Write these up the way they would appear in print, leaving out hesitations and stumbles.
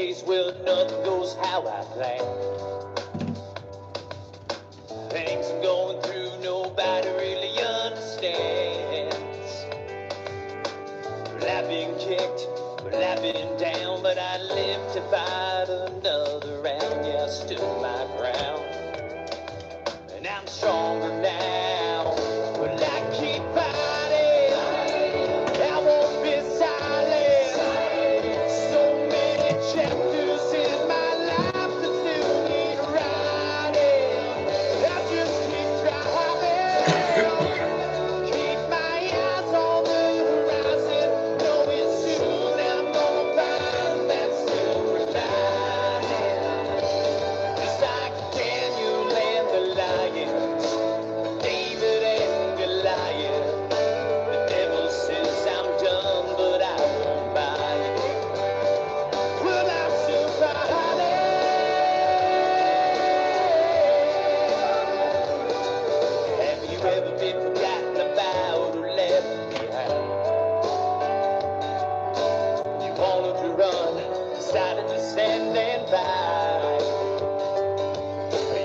days, well, nothing goes how I planned. Things I'm going through, nobody really understands. Well, I've been kicked, well, I've been down, but I live to fight another round. Yeah, I stood my ground, and I'm stronger now. Well, I keep fighting, I won't be silent. So many chapters in my life that still need writing. I just keep driving, keep my eyes on the horizon, knowing soon I'm gonna find that silver lining. Just like Daniel and the lions, David and Goliath. The devil says I'm done, but I won't buy it. Well, I'm still fighting. Have you ever been forgotten about or left behind? You wanted to run, decided to stand and fight.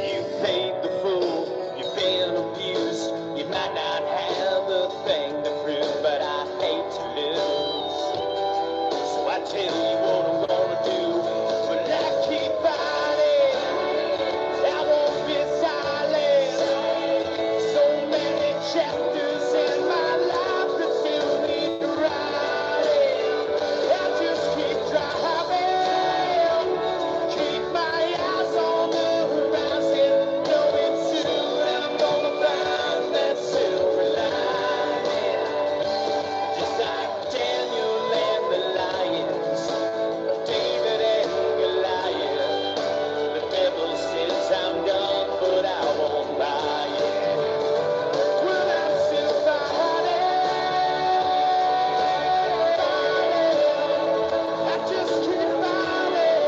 You played the fool, you've been abused. You might not have a thing to prove, but I hate to lose. So I tell you what I'm gonna do. But I keep fighting, I won't be silent. So many chapters in my life that still need writing. I just keep driving, keep my eyes on the horizon, knowing soon I'm gonna find that silver lining. Just like Daniel and the lions, David and Goliath. The devil says I'm done, but I won't buy it. Well, I'm still fighting. I just keep fighting.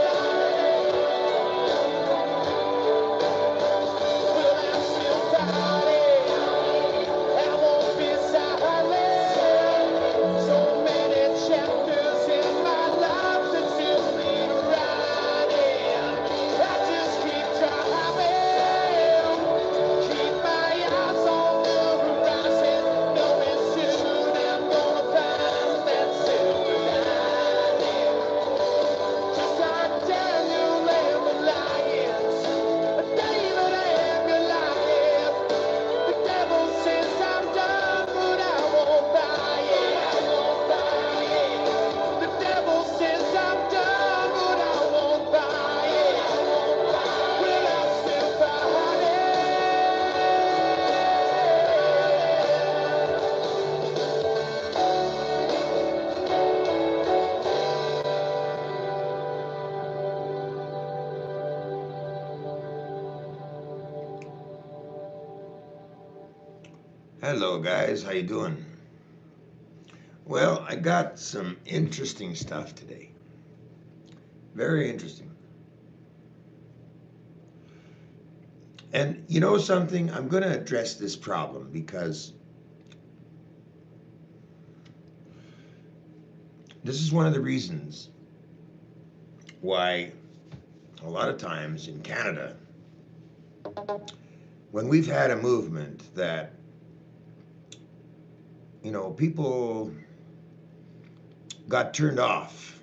Well, I'm still fighting. I won't be silent. So many chapters in my life that still need writing. I just keep driving, keep my eyes on the horizon, knowing soon I'm gonna find that silver lining. Just like Daniel and the lions, David and Goliath. The devil says I'm done, but I won't buy it. I won't buy it. The devil says I'm done, but I won't buy it. I won't buy it. Well, I'm still Hello guys, how you doing? Well, I got some interesting stuff today. Very interesting. And you know something? I'm going to address this problem because this is one of the reasons why a lot of times in Canada, when we've had a movement that, you know, people got turned off,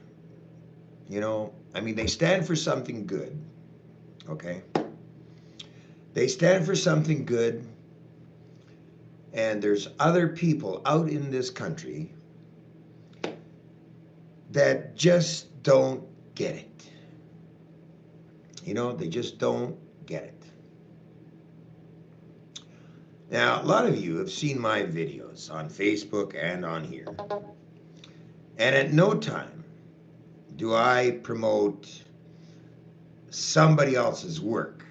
you know, I mean, they stand for something good, okay? They stand for something good, and there's other people out in this country that just don't get it. You know, they just don't get it. Now, a lot of you have seen my videos on Facebook and on here. And at no time do I promote somebody else's work,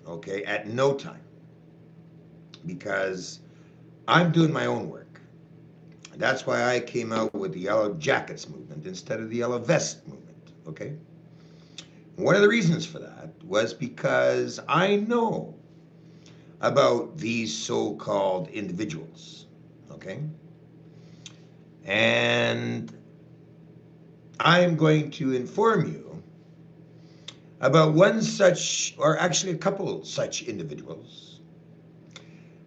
okay? At no time. Because I'm doing my own work. That's why I came out with the Yellow Jackets movement instead of the Yellow Vest movement, okay? One of the reasons for that was because I know about these so-called individuals, okay? And I'm going to inform you about one such, or actually a couple such individuals.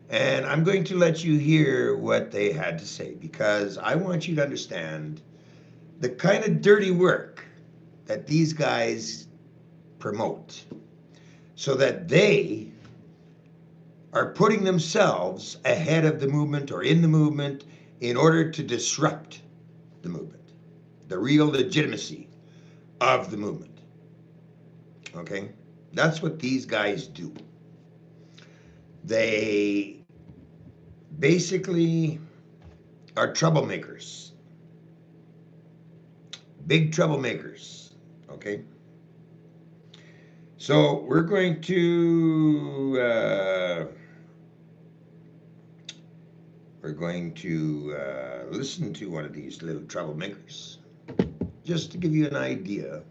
And I'm going to let you hear what they had to say because I want you to understand the kind of dirty work that these guys promote so that they are putting themselves ahead of the movement or in the movement in order to disrupt the movement, the real legitimacy of the movement. Okay? That's what these guys do. They basically are troublemakers, big troublemakers. Okay? So we're going to listen to one of these little troublemakers, just to give you an idea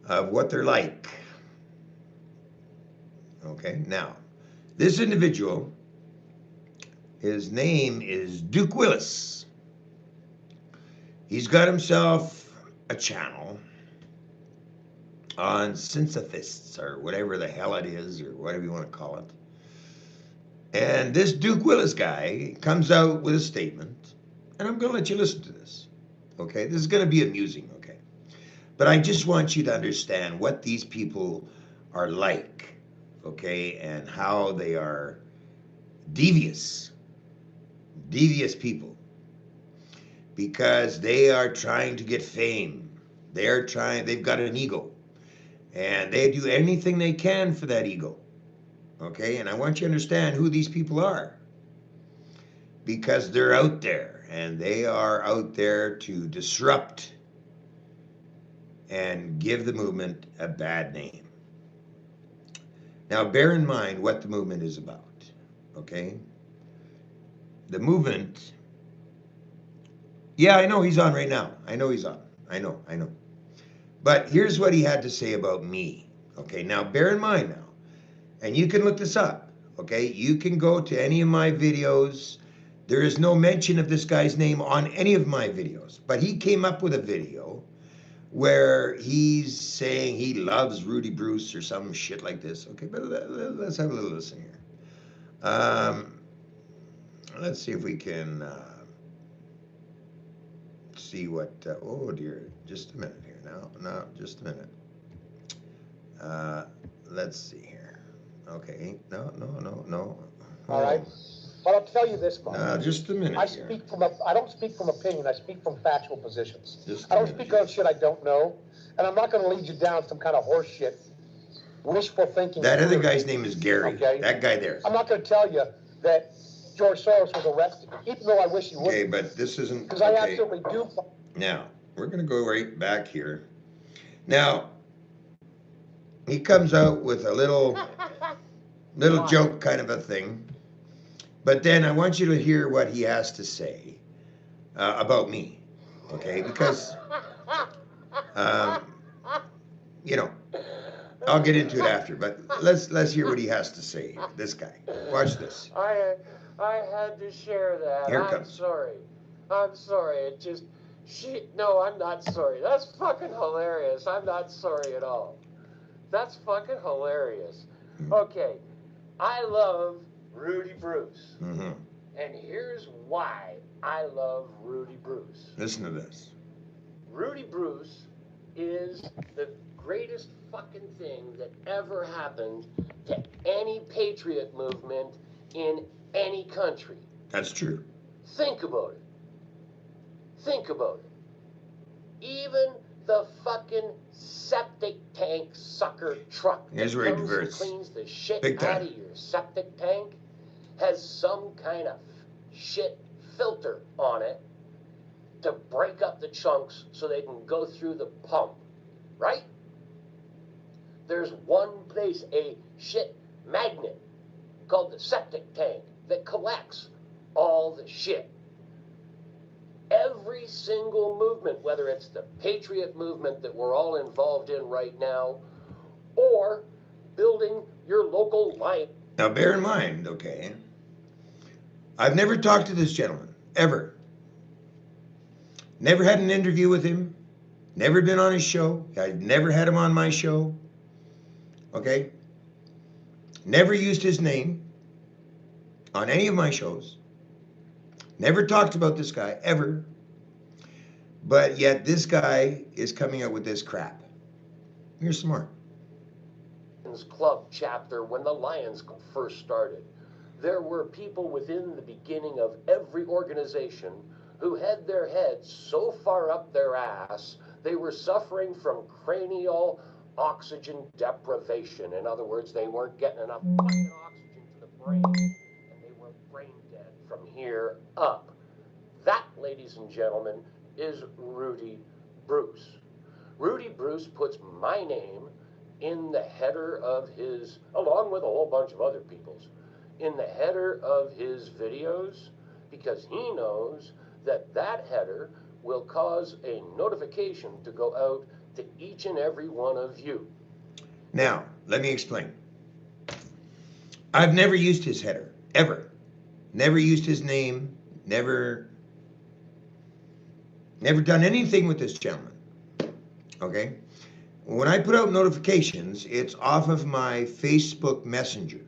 of what they're like. Okay, now, this individual, his name is Duke Willis. He's got himself a channel on Synthefists, or whatever the hell it is, or whatever you want to call it. And this Duke Willis guy comes out with a statement, and I'm going to let you listen to this. Okay, this is going to be amusing, okay? But I just want you to understand what these people are like, okay, and how they are devious people, because they are trying to get fame. They've got an ego, and they do anything they can for that ego, okay? And I want you to understand who these people are, because they're out there, and they are out there to disrupt and give the movement a bad name. Now, bear in mind what the movement is about, okay? The movement, yeah, I know he's on right now. I know he's on. I know. But here's what he had to say about me, okay? Now, bear in mind now, and you can look this up, okay? You can go to any of my videos. There is no mention of this guy's name on any of my videos, but he came up with a video where he's saying he loves Rudy Bruce or some shit like this. Okay, but let's have a little listen here. Let's see if we can see what, oh dear, just a minute here now. No, just a minute. Let's see here. Okay, no. All right. But I'll tell you this, Bob. No, just a minute I here. I don't speak from opinion. I speak from factual positions. Just I a don't minute, speak on shit I don't know, and I'm not going to lead you down some kind of horse shit, wishful thinking. That other guy's name is Gary. Okay? That guy there. I'm not going to tell you that George Soros was arrested, even though I wish he would. Okay, but this isn't. Because I absolutely do. Now, we're going to go right back here. Now, he comes out with a little joke kind of a thing. But then I want you to hear what he has to say about me, okay? Because, you know, I'll get into it after. But let's hear what he has to say. This guy, watch this. I had to share that. Here it comes. I'm sorry. It just no, I'm not sorry. That's fucking hilarious. I'm not sorry at all. That's fucking hilarious. Okay, I love Rudy Bruce. Mm-hmm. And here's why I love Rudy Bruce. Listen to this. Rudy Bruce is the greatest fucking thing that ever happened to any patriot movement in any country. That's true. Think about it. Think about it. Even the fucking septic tank sucker truck Here's that where he comes and diverts. cleans the shit Big time. out of your septic tank has some kind of shit filter on it to break up the chunks so they can go through the pump, right? There's one place, a shit magnet called the septic tank, that collects all the shit. Every single movement, whether it's the patriot movement that we're all involved in right now, or building your local light. Now, bear in mind, okay, I've never talked to this gentleman, ever. Never had an interview with him. Never been on his show. I've never had him on my show. Okay? Never used his name on any of my shows. Never talked about this guy, ever. But yet this guy is coming out with this crap. Here's some more. Club chapter when the Lions first started. There were people within the beginning of every organization who had their heads so far up their ass they were suffering from cranial oxygen deprivation. In other words, they weren't getting enough fucking oxygen to the brain and they were brain dead from here up. That, ladies and gentlemen, is Rudy Bruce. Rudy Bruce puts my name in the header of his, along with a whole bunch of other people's, in the header of his videos because he knows that that header will cause a notification to go out to each and every one of you. Now, let me explain. I've never used his header, ever. Never used his name, never done anything with this gentleman, okay? When I put out notifications, it's off of my Facebook Messenger,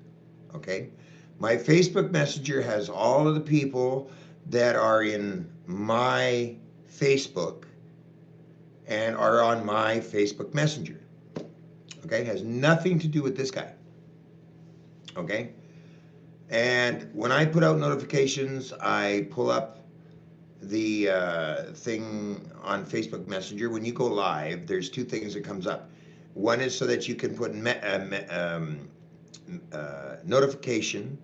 okay? My Facebook Messenger has all of the people that are in my Facebook and are on my Facebook Messenger, okay? It has nothing to do with this guy, okay? And when I put out notifications, I pull up the thing on Facebook Messenger. When you go live, there's two things that comes up. One is so that you can put notification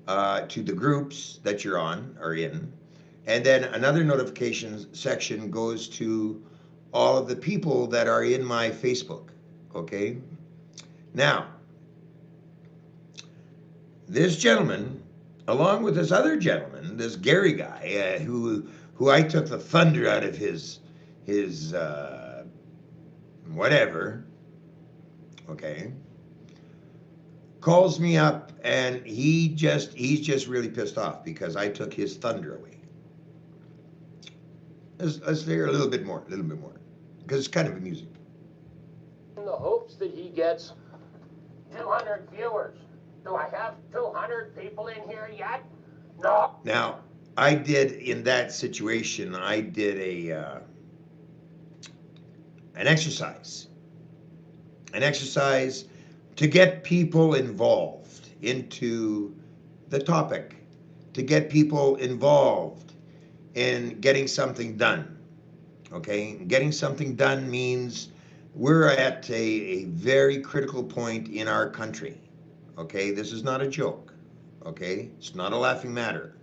to the groups that you're on or in, and then another notification section goes to all of the people that are in my Facebook. Okay. Now, this gentleman, along with this other gentleman, this Gary guy, who I took the thunder out of his whatever, okay, calls me up and he's just really pissed off because I took his thunder away. Let's hear a little bit more, because it's kind of amusing. In the hopes that he gets 200 viewers. Do I have 200 people in here yet? No. Now, I did, in that situation, I did an exercise to get people involved into the topic, to get people involved in getting something done, okay? Getting something done means we're at a very critical point in our country, okay? This is not a joke, okay? It's not a laughing matter.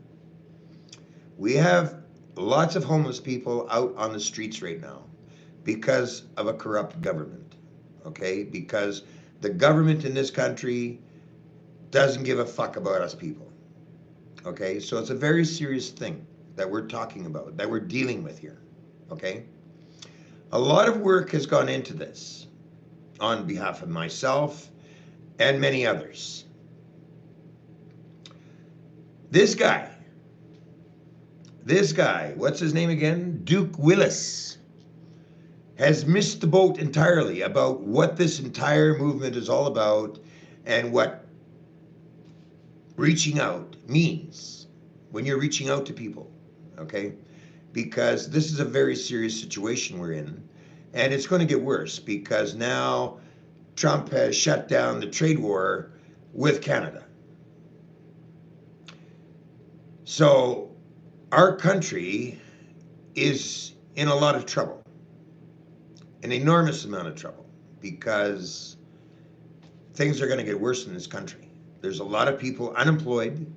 We have lots of homeless people out on the streets right now because of a corrupt government, okay? Because the government in this country doesn't give a fuck about us people, okay? So it's a very serious thing that we're talking about, that we're dealing with here, okay? A lot of work has gone into this on behalf of myself and many others. This guy, what's his name again? Duke Willis, has missed the boat entirely about what this entire movement is all about and what reaching out means when you're reaching out to people, okay? Because this is a very serious situation we're in, and it's going to get worse because now Trump has shut down the trade war with Canada. So our country is in a lot of trouble, an enormous amount of trouble, because things are going to get worse in this country. There's a lot of people unemployed,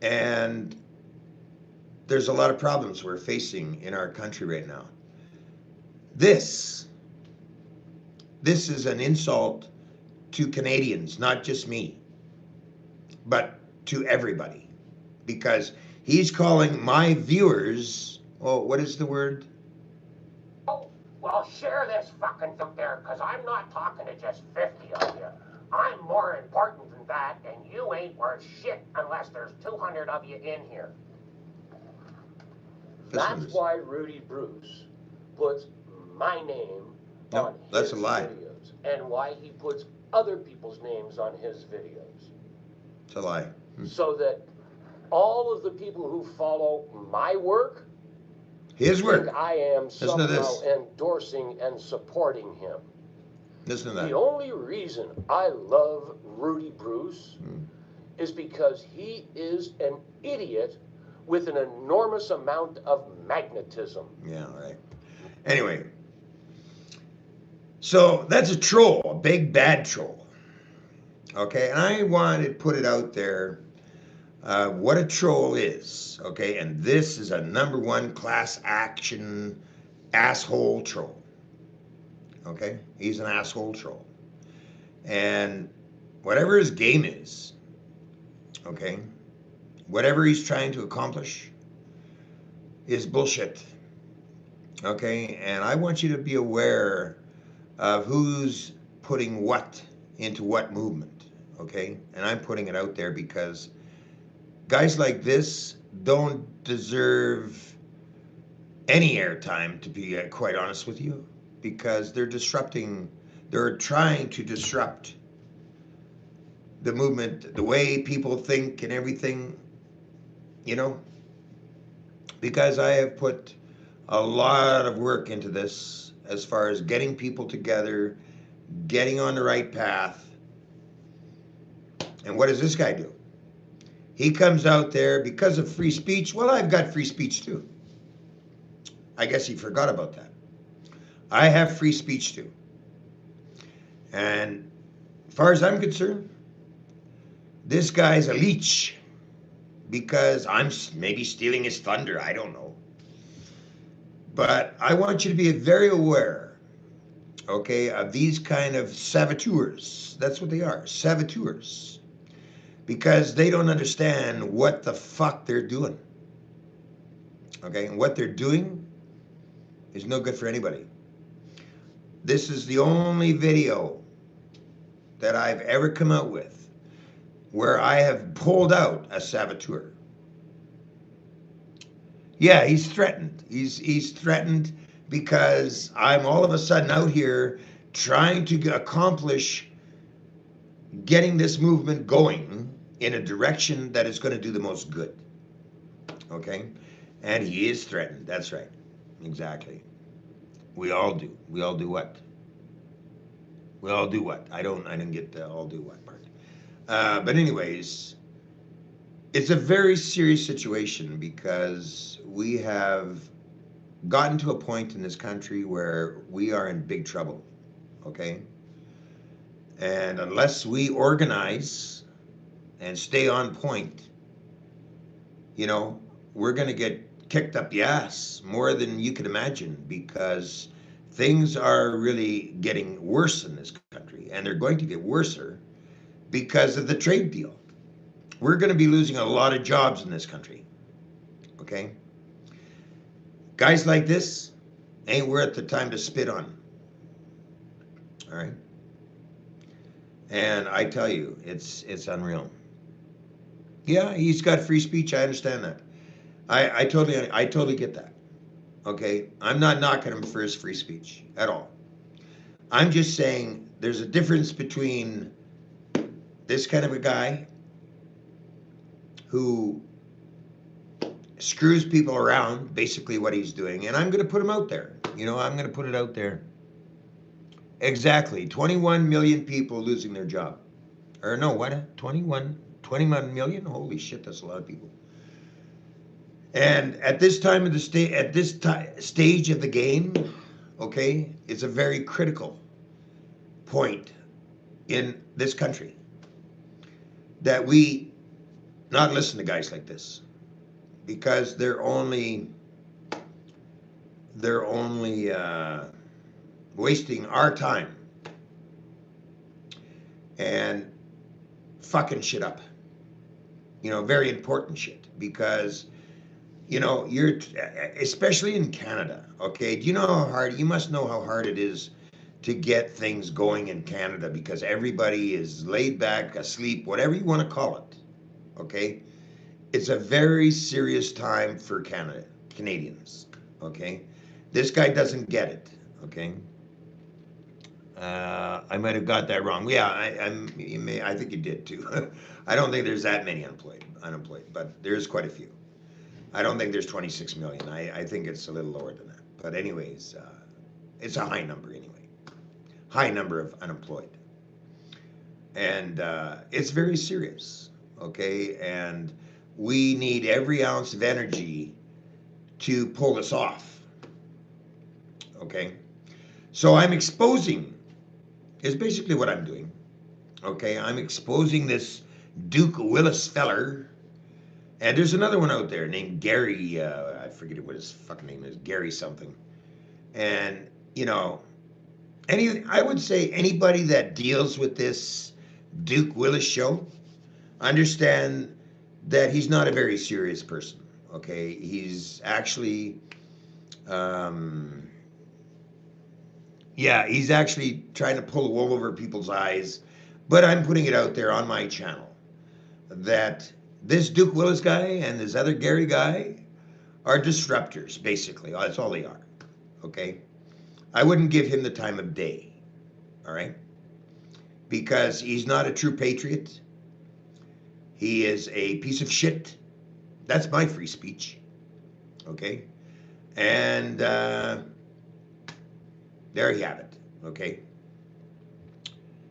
and there's a lot of problems we're facing in our country right now. This is an insult to Canadians, not just me, but to everybody, because he's calling my viewers, oh, what is the word? Oh, well, share this fucking thing there, because I'm not talking to just 50 of you. I'm more important than that, and you ain't worth shit unless there's 200 of you in here. That's why Rudy Bruce puts my name No, on that's his a lie. videos and why he puts other people's names on his videos. It's a lie. So that all of the people who follow my work His work. think I am Listen to somehow this. endorsing and supporting him. Listen to The that. only reason I love Rudy Bruce is because he is an idiot with an enormous amount of magnetism. Yeah, right. Anyway, so that's a troll, a big bad troll. Okay, and I wanted to put it out there what a troll is. Okay, and this is a #1 class action asshole troll. Okay, he's an asshole troll. And whatever his game is, okay, whatever he's trying to accomplish is bullshit. Okay, and I want you to be aware of who's putting what into what movement. Okay, and I'm putting it out there because guys like this don't deserve any airtime, to be quite honest with you, because they're trying to disrupt the movement, the way people think and everything, you know, because I have put a lot of work into this as far as getting people together, getting on the right path. And what does this guy do? He comes out there because of free speech. Well, I've got free speech too. I guess he forgot about that. I have free speech too. And as far as I'm concerned, this guy's a leech because I'm maybe stealing his thunder. I don't know. But I want you to be very aware, okay, of these kind of saboteurs. That's what they are, saboteurs. Because they don't understand what the fuck they're doing. Okay, and what they're doing is no good for anybody. This is the only video that I've ever come out with where I have pulled out a saboteur. Yeah, he's threatened. He's threatened because I'm all of a sudden out here trying to accomplish getting this movement going in a direction that is going to do the most good. Okay? And he is threatened. That's right. Exactly. We all do. We all do what? We all do what? I didn't get the all do what part. But anyways, it's a very serious situation because we have gotten to a point in this country where we are in big trouble. Okay? And unless we organize and stay on point, you know, we're going to get kicked up the ass more than you can imagine because things are really getting worse in this country, and they're going to get worser because of the trade deal. We're going to be losing a lot of jobs in this country. Okay? Guys like this ain't worth the time to spit on. All right? And I tell you, it's unreal. Yeah, he's got free speech. I understand that. I totally get that. Okay, I'm not knocking him for his free speech at all. I'm just saying there's a difference between this kind of a guy who screws people around, basically what he's doing, and I'm going to put him out there. You know, I'm going to put it out there. Exactly, 21 million people losing their job. Or no, what? 21 million? Holy shit, that's a lot of people. And at this time of the stage of the game, okay, it's a very critical point in this country that we not listen to guys like this because they're only wasting our time and fucking shit up. You know, very important shit because, you know, you're, especially in Canada, okay? Do you know how hard, you must know how hard it is to get things going in Canada because everybody is laid back, asleep, whatever you want to call it, okay? It's a very serious time for Canadians, okay? This guy doesn't get it, okay? I might have got that wrong. Yeah, I think you did too. I don't think there's that many unemployed, but there's quite a few. I don't think there's 26 million. I think it's a little lower than that. But anyways, it's a high number anyway. High number of unemployed. And it's very serious, okay? And we need every ounce of energy to pull this off, okay? So I'm exposing, is basically what I'm doing, okay? I'm exposing this Duke Willis feller. And there's another one out there named Gary, I forget what his fucking name is, Gary something. And, you know, I would say anybody that deals with this Duke Willis show, understand that he's not a very serious person, okay? He's actually, yeah, he's actually trying to pull the wool over people's eyes, but I'm putting it out there on my channel that this Duke Willis guy and this other Gary guy are disruptors, basically. That's all they are, okay? I wouldn't give him the time of day, all right? Because he's not a true patriot. He is a piece of shit. That's my free speech, okay? And there you have it, okay?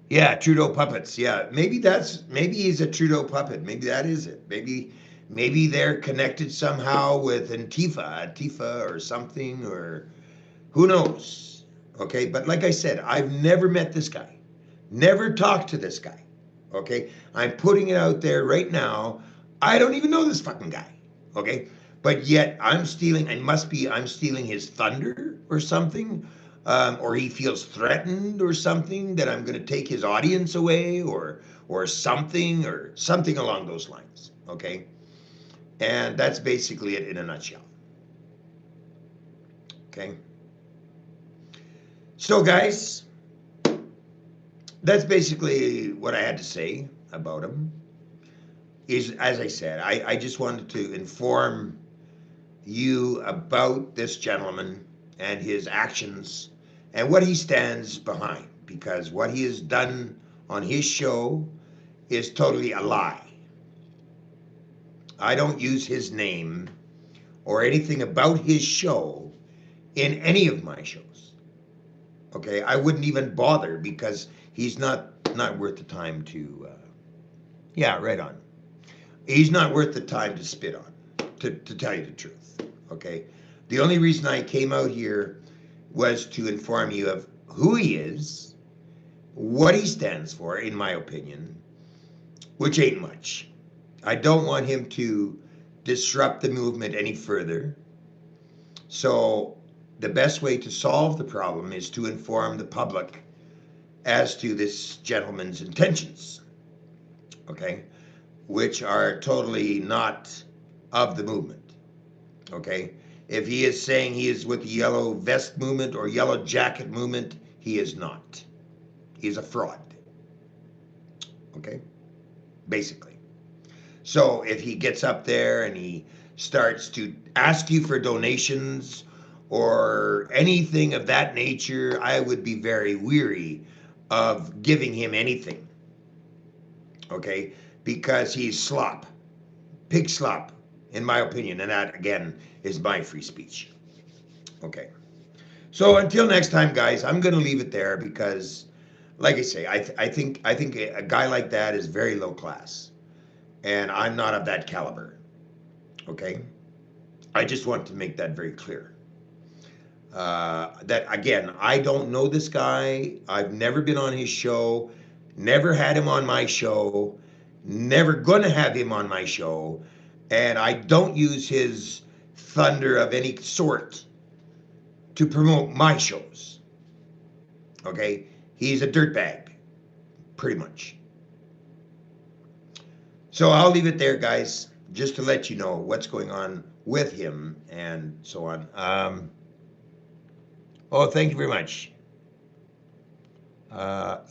Yeah, Trudeau puppets. Yeah, maybe he's a Trudeau puppet. Maybe that is it. Maybe they're connected somehow with Antifa or something, or who knows? Okay, but like I said, I've never met this guy, never talked to this guy. Okay, I'm putting it out there right now. I don't even know this fucking guy. Okay, but yet I'm stealing his thunder or something. Or he feels threatened or something, that I'm going to take his audience away or something along those lines, okay? And that's basically it in a nutshell, okay? So guys, that's basically what I had to say about him. As I said, I just wanted to inform you about this gentleman and his actions and what he stands behind, because what he has done on his show is totally a lie. I don't use his name or anything about his show in any of my shows. Okay, I wouldn't even bother, because he's not worth the time to, yeah, right on. He's not worth the time to spit on, to tell you the truth, okay? The only reason I came out here was to inform you of who he is, what he stands for, in my opinion, which ain't much. I don't want him to disrupt the movement any further. So the best way to solve the problem is to inform the public as to this gentleman's intentions, okay, which are totally not of the movement, okay? If he is saying he is with the yellow vest movement or yellow jacket movement, he is not. He is a fraud, okay? Basically. So if he gets up there and he starts to ask you for donations or anything of that nature, I would be very weary of giving him anything, okay? Because he's slop, pig slop, in my opinion, and that, again, is my free speech. Okay. So until next time, guys, I'm going to leave it there because, like I say, I think a guy like that is very low class, and I'm not of that caliber. Okay. I just want to make that very clear. That, again, I don't know this guy. I've never been on his show, never had him on my show, never going to have him on my show, and I don't use his thunder of any sort to promote my shows. Okay? He's a dirtbag, pretty much. So I'll leave it there, guys, just to let you know what's going on with him and so on. Oh, thank you very much.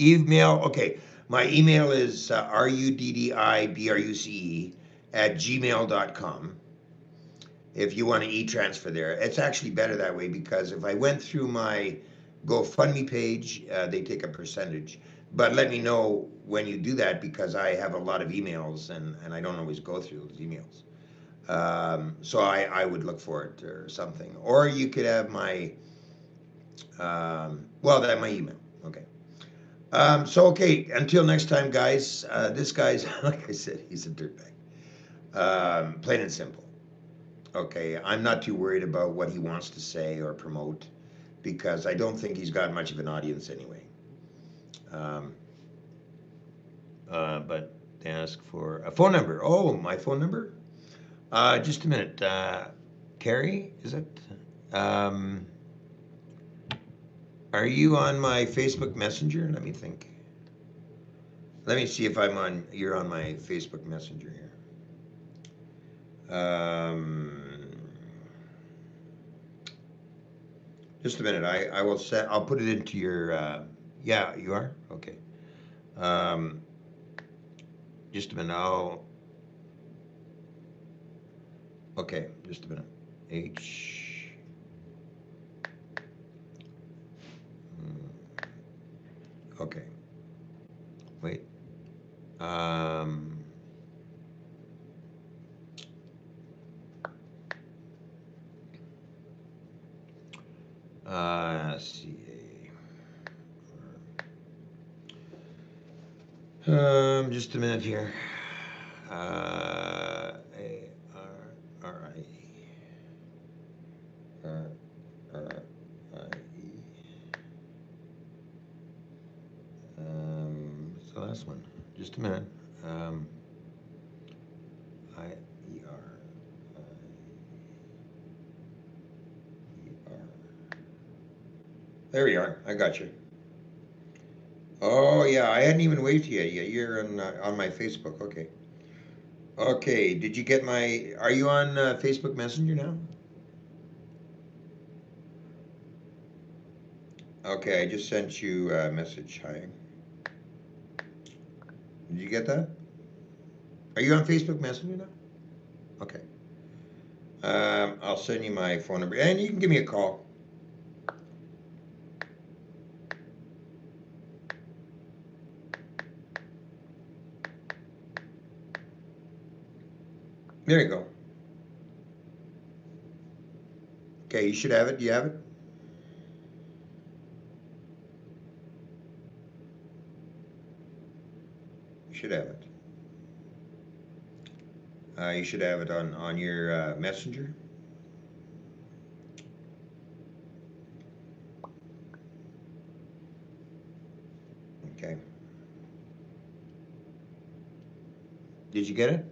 Email, okay. My email is ruddibruce@gmail.com. if you want to e-transfer there. It's actually better that way because if I went through my GoFundMe page, they take a percentage. But let me know when you do that because I have a lot of emails and I don't always go through those emails. So I would look for it or something. Or you could have my, well, that my email. Okay. So, okay, until next time, guys. This guy's, like I said, he's a dirtbag. Plain and simple. Okay, I'm not too worried about what he wants to say or promote because I don't think he's got much of an audience anyway. But they ask for a phone number. Oh, my phone number? Just a minute. Carrie, is it? Are you on my Facebook Messenger? Let me think. Let me see if you're on my Facebook Messenger here. Just a minute. I will I'll put it into your, yeah, you are? Okay. Just a minute. Okay, just a minute. Okay. Wait. Just a minute here. What's the last one? Just a minute. There we are. I got you. Oh yeah, I hadn't even waved to you yet. You're on my Facebook. Okay. Okay. Did you get my? Are you on Facebook Messenger now? Okay, I just sent you a message. Hi. Did you get that? Are you on Facebook Messenger now? Okay. I'll send you my phone number, and you can give me a call. There you go. Okay, you should have it. Do you have it? You should have it. You should have it on your messenger. Okay. Did you get it?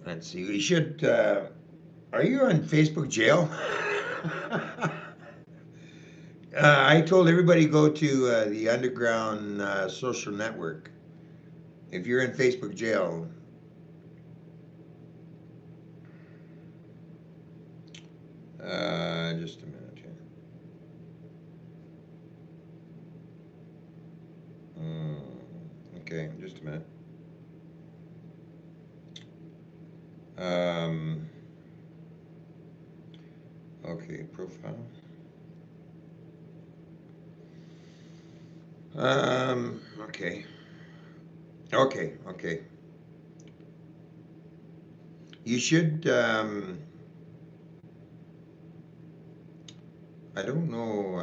Let's see. You should. Are you on Facebook jail? I told everybody go to the Underground Social Network. If you're in Facebook jail, just a minute here. Okay, just a minute. Okay, profile. Okay. Okay. You should, I don't know,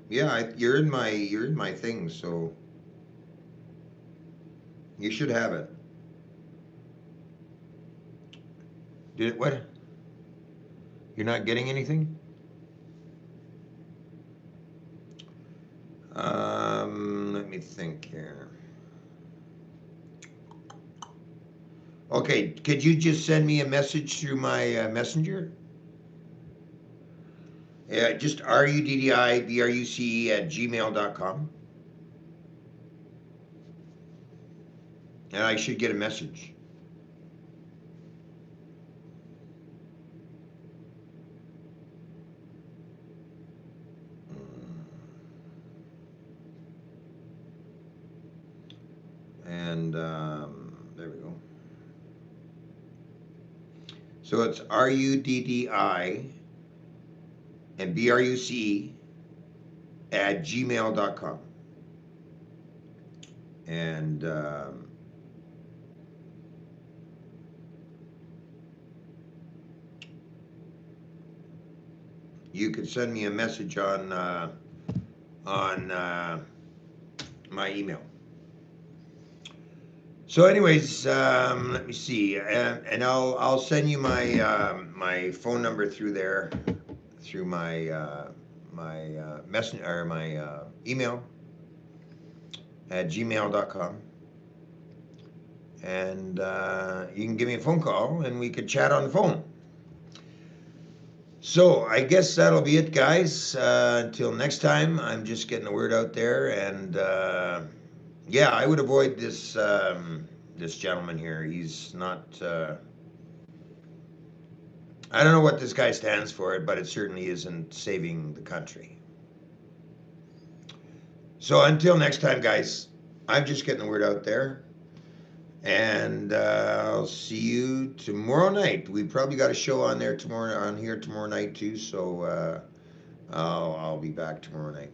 yeah, you're in my thing, so you should have it. Did it, what? You're not getting anything? Let me think here. Okay, could you just send me a message through my messenger? Yeah, just ruddivruce@gmail.com. And I should get a message. And there we go. So it's RUDDI and BRUC at gmail.com. And you can send me a message on my email. So, anyways, let me see, and I'll send you my my phone number through there, through my messenger or my email at gmail.com, and you can give me a phone call and we could chat on the phone. So I guess that'll be it, guys. Until next time, I'm just getting the word out there, and yeah, I would avoid this this gentleman here. He's not. I don't know what this guy stands for, but it certainly isn't saving the country. So until next time, guys, I'm just getting the word out there. And I'll see you tomorrow night. We probably got a show on here tomorrow night too. So I'll be back tomorrow night.